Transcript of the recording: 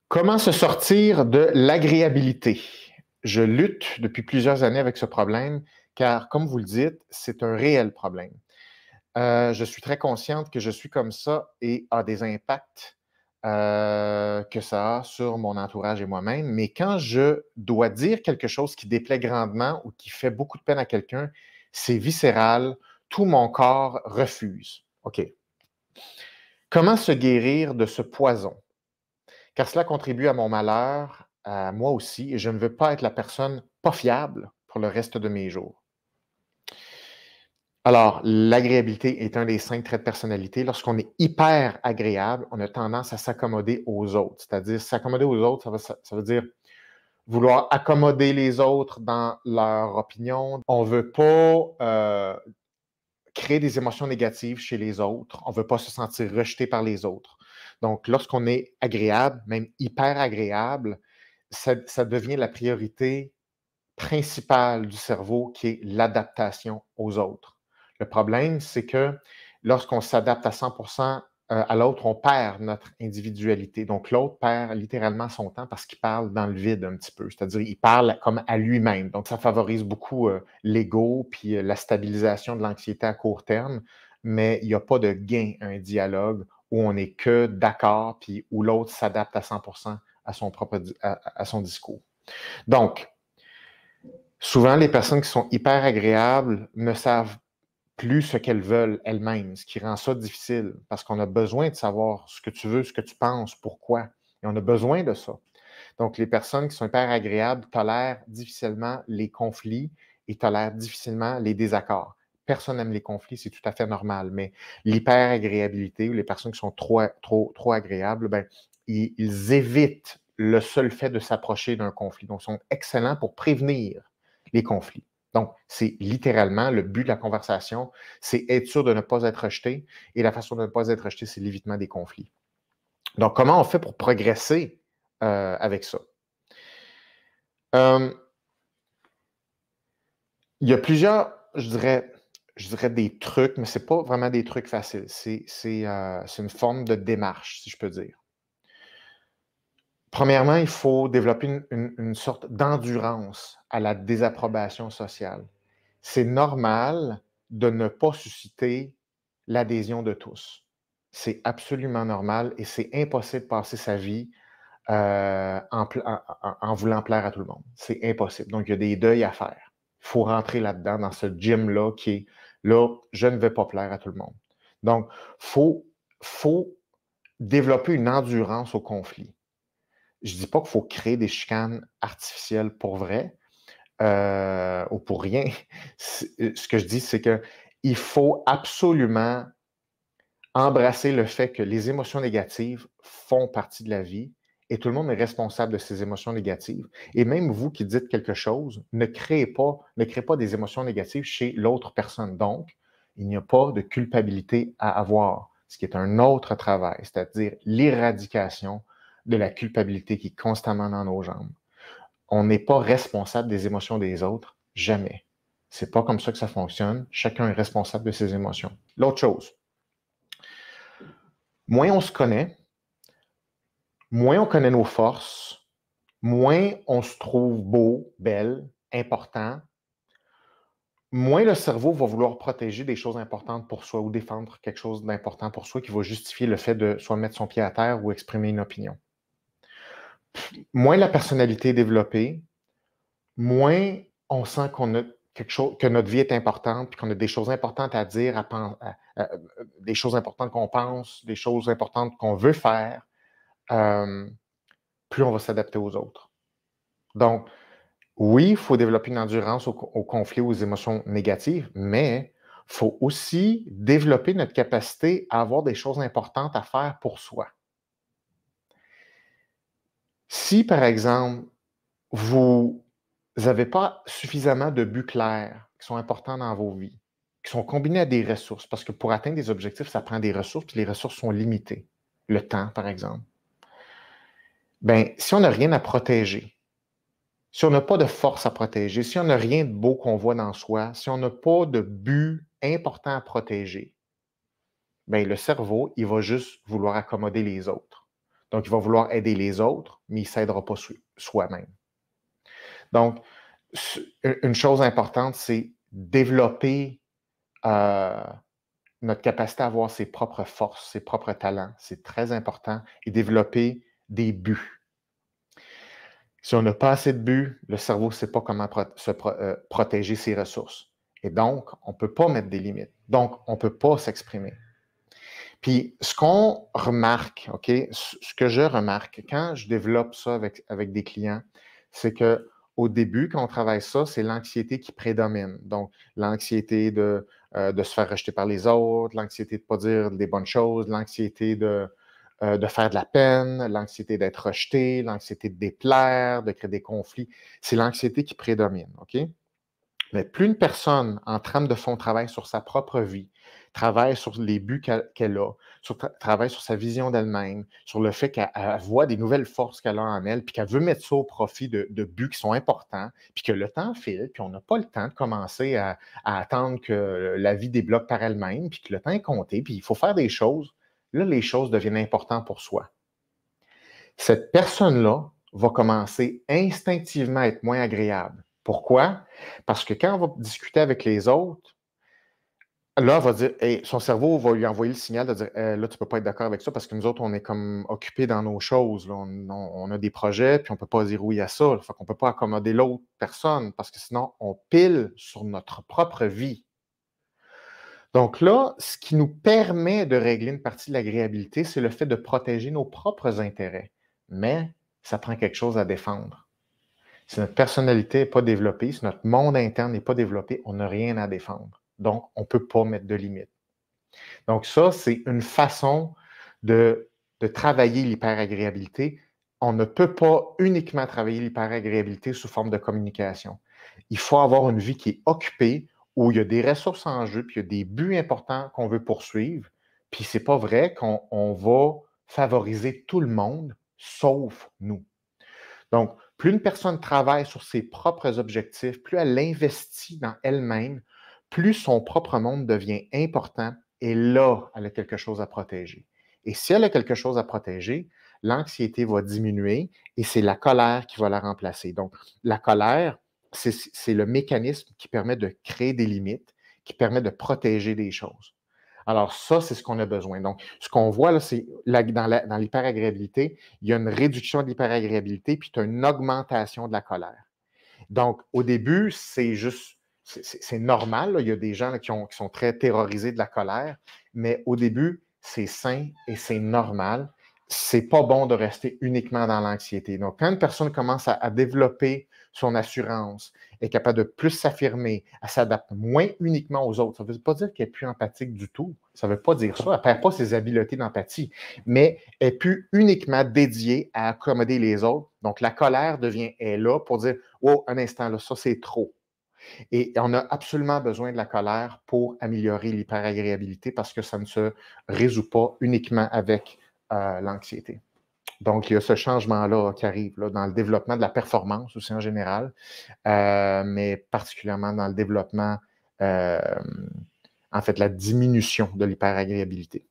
Comment se sortir de l'agréabilité? Je lutte depuis plusieurs années avec ce problème car, comme vous le dites, c'est un réel problème. Je suis très consciente que je suis comme ça et a des impacts que ça a sur mon entourage et moi-même. Mais quand je dois dire quelque chose qui déplaît grandement ou qui fait beaucoup de peine à quelqu'un, c'est viscéral, tout mon corps refuse. OK. Comment se guérir de ce poison? Car cela contribue à mon malheur, à moi aussi, et je ne veux pas être la personne pas fiable pour le reste de mes jours. Alors, l'agréabilité est un des 5 traits de personnalité. Lorsqu'on est hyper agréable, on a tendance à s'accommoder aux autres. C'est-à-dire, s'accommoder aux autres, ça veut dire vouloir accommoder les autres dans leur opinion. On ne veut pas créer des émotions négatives chez les autres. On ne veut pas se sentir rejeté par les autres. Donc, lorsqu'on est agréable, même hyper agréable, ça devient la priorité principale du cerveau qui est l'adaptation aux autres. Le problème, c'est que lorsqu'on s'adapte à 100% à l'autre, on perd notre individualité. Donc, l'autre perd littéralement son temps parce qu'il parle dans le vide un petit peu. C'est-à-dire, il parle comme à lui-même. Donc, ça favorise beaucoup l'ego puis la stabilisation de l'anxiété à court terme, mais il n'y a pas de gain à un dialogue où on n'est que d'accord puis où l'autre s'adapte à 100% à son discours. Donc, souvent, les personnes qui sont hyper agréables ne savent plus ce qu'elles veulent elles-mêmes, ce qui rend ça difficile parce qu'on a besoin de savoir ce que tu veux, ce que tu penses, pourquoi. Et on a besoin de ça. Donc, les personnes qui sont hyper agréables tolèrent difficilement les conflits et tolèrent difficilement les désaccords. Personne n'aime les conflits, c'est tout à fait normal, mais l'hyper-agréabilité ou les personnes qui sont trop agréables, ben, ils évitent le seul fait de s'approcher d'un conflit. Donc, ils sont excellents pour prévenir les conflits. Donc, c'est littéralement le but de la conversation, c'est être sûr de ne pas être rejeté. Et la façon de ne pas être rejeté, c'est l'évitement des conflits. Donc, comment on fait pour progresser avec ça? Il y a plusieurs, je dirais des trucs, mais ce n'est pas vraiment des trucs faciles. C'est une forme de démarche, si je peux dire. Premièrement, il faut développer une sorte d'endurance à la désapprobation sociale. C'est normal de ne pas susciter l'adhésion de tous. C'est absolument normal et c'est impossible de passer sa vie en voulant plaire à tout le monde. C'est impossible. Donc, il y a des deuils à faire. Il faut rentrer là-dedans, dans ce gym-là qui est là, je ne vais pas plaire à tout le monde. Donc, faut développer une endurance au conflit. Je ne dis pas qu'il faut créer des chicanes artificielles pour vrai ou pour rien. Ce que je dis, c'est qu'il faut absolument embrasser le fait que les émotions négatives font partie de la vie et tout le monde est responsable de ces émotions négatives. Et même vous qui dites quelque chose, ne créez pas des émotions négatives chez l'autre personne. Donc, il n'y a pas de culpabilité à avoir, ce qui est un autre travail, c'est-à-dire l'éradication de la culpabilité qui est constamment dans nos jambes. On n'est pas responsable des émotions des autres, jamais. C'est pas comme ça que ça fonctionne. Chacun est responsable de ses émotions. L'autre chose, moins on se connaît, moins on connaît nos forces, moins on se trouve beau, belle, important, moins le cerveau va vouloir protéger des choses importantes pour soi ou défendre quelque chose d'important pour soi qui va justifier le fait de soit mettre son pied à terre ou exprimer une opinion. Moins la personnalité est développée, moins on sent qu'on a quelque chose, que notre vie est importante, puis qu'on a des choses importantes à dire, des choses importantes qu'on pense, des choses importantes qu'on veut faire, plus on va s'adapter aux autres. Donc, oui, il faut développer une endurance au conflit, aux émotions négatives, mais il faut aussi développer notre capacité à avoir des choses importantes à faire pour soi. Si, par exemple, vous n'avez pas suffisamment de buts clairs qui sont importants dans vos vies, qui sont combinés à des ressources, parce que pour atteindre des objectifs, ça prend des ressources, puis les ressources sont limitées. Le temps, par exemple. Bien, si on n'a rien à protéger, si on n'a pas de force à protéger, si on n'a rien de beau qu'on voit dans soi, si on n'a pas de but important à protéger, bien, le cerveau, il va juste vouloir accommoder les autres. Donc, il va vouloir aider les autres, mais il ne s'aidera pas soi-même. Donc, une chose importante, c'est développer notre capacité à avoir ses propres forces, ses propres talents. C'est très important. Et développer des buts. Si on n'a pas assez de buts, le cerveau ne sait pas comment protéger ses ressources. Et donc, on ne peut pas mettre des limites. Donc, on ne peut pas s'exprimer. Puis, ce qu'on remarque, OK, ce que je remarque quand je développe ça avec des clients, c'est qu'au début, quand on travaille ça, c'est l'anxiété qui prédomine. Donc, l'anxiété de se faire rejeter par les autres, l'anxiété de ne pas dire des bonnes choses, l'anxiété de faire de la peine, l'anxiété d'être rejeté, l'anxiété de déplaire, de créer des conflits. C'est l'anxiété qui prédomine, OK? Mais plus une personne en trame de fond travaille sur sa propre vie, travaille sur les buts qu'elle a, travaille sur sa vision d'elle-même, sur le fait qu'elle voit des nouvelles forces qu'elle a en elle, puis qu'elle veut mettre ça au profit de buts qui sont importants, puis que le temps file, puis on n'a pas le temps de commencer à attendre que la vie débloque par elle-même, puis que le temps est compté, puis il faut faire des choses. Là, les choses deviennent importantes pour soi. Cette personne-là va commencer instinctivement à être moins agréable. Pourquoi? Parce que quand on va discuter avec les autres, là, son cerveau va lui envoyer le signal de dire là, tu ne peux pas être d'accord avec ça parce que nous autres, on est comme occupés dans nos choses. Là. On a des projets, puis on ne peut pas dire oui à ça. Fait qu'on ne peut pas accommoder l'autre personne parce que sinon, on pile sur notre propre vie. Donc là, ce qui nous permet de régler une partie de l'agréabilité, c'est le fait de protéger nos propres intérêts. Mais ça prend quelque chose à défendre. Si notre personnalité n'est pas développée, si notre monde interne n'est pas développé, on n'a rien à défendre. Donc, on ne peut pas mettre de limites. Donc, ça, c'est une façon de travailler l'hyperagréabilité. On ne peut pas uniquement travailler l'hyperagréabilité sous forme de communication. Il faut avoir une vie qui est occupée, où il y a des ressources en jeu, puis il y a des buts importants qu'on veut poursuivre. Puis c'est pas vrai qu'on va favoriser tout le monde, sauf nous. Donc, plus une personne travaille sur ses propres objectifs, plus elle investit dans elle-même, plus son propre monde devient important et là, elle a quelque chose à protéger. Et si elle a quelque chose à protéger, l'anxiété va diminuer et c'est la colère qui va la remplacer. Donc, la colère, c'est le mécanisme qui permet de créer des limites, qui permet de protéger des choses. Alors ça, c'est ce qu'on a besoin. Donc, ce qu'on voit là, c'est dans l'hyperagréabilité, il y a une réduction de l'hyperagréabilité, puis tu as une augmentation de la colère. Donc, au début, c'est juste, c'est normal. Là. Il y a des gens là, qui sont très terrorisés de la colère, mais au début, c'est sain et c'est normal. C'est pas bon de rester uniquement dans l'anxiété. Donc, quand une personne commence à développer son assurance, est capable de plus s'affirmer, elle s'adapte moins uniquement aux autres. Ça ne veut pas dire qu'elle n'est plus empathique du tout. Ça ne veut pas dire ça. Elle ne perd pas ses habiletés d'empathie, mais elle n'est plus uniquement dédiée à accommoder les autres. Donc, la colère est là pour dire « Oh, un instant, là, ça, c'est trop ». Et on a absolument besoin de la colère pour améliorer l'hyperagréabilité parce que ça ne se résout pas uniquement avec l'anxiété. Donc, il y a ce changement-là qui arrive là, dans le développement de la performance aussi en général, mais particulièrement dans le développement, en fait, la diminution de l'hyperagréabilité.